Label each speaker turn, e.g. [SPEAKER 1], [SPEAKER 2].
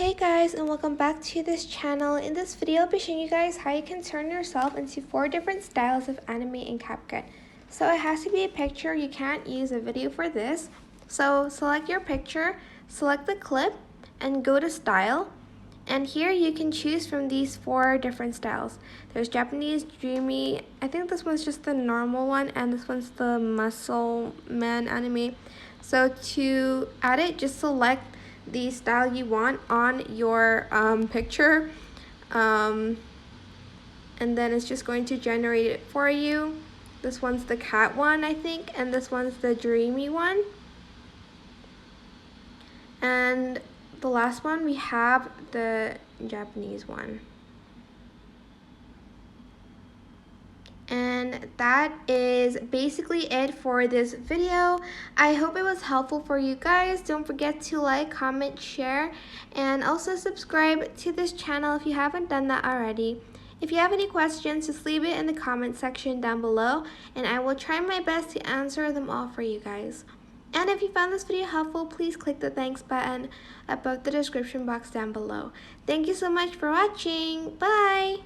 [SPEAKER 1] Hey guys, and welcome back to this channel. In this video I'll be showing you guys how you can turn yourself into 4 different styles of anime in CapCut. So it has to be a picture, you can't use a video for this. So select your picture, select the clip, and go to style. And here you can choose from these 4 different styles. There's Japanese, dreamy, I think this one's just the normal one, and this one's the muscle man anime. So to add it, just select the style you want on your picture, and then it's just going to generate it for you. This one's the cat one, I think, and this one's the dreamy one. And the last one, we have the Japanese one. And that is basically it for this video. I hope it was helpful for you guys. Don't forget to like, comment, share, and also subscribe to this channel if you haven't done that already. If you have any questions, just leave it in the comment section down below, and I will try my best to answer them all for you guys. And if you found this video helpful, please click the thanks button above the description box down below. Thank you so much for watching. Bye!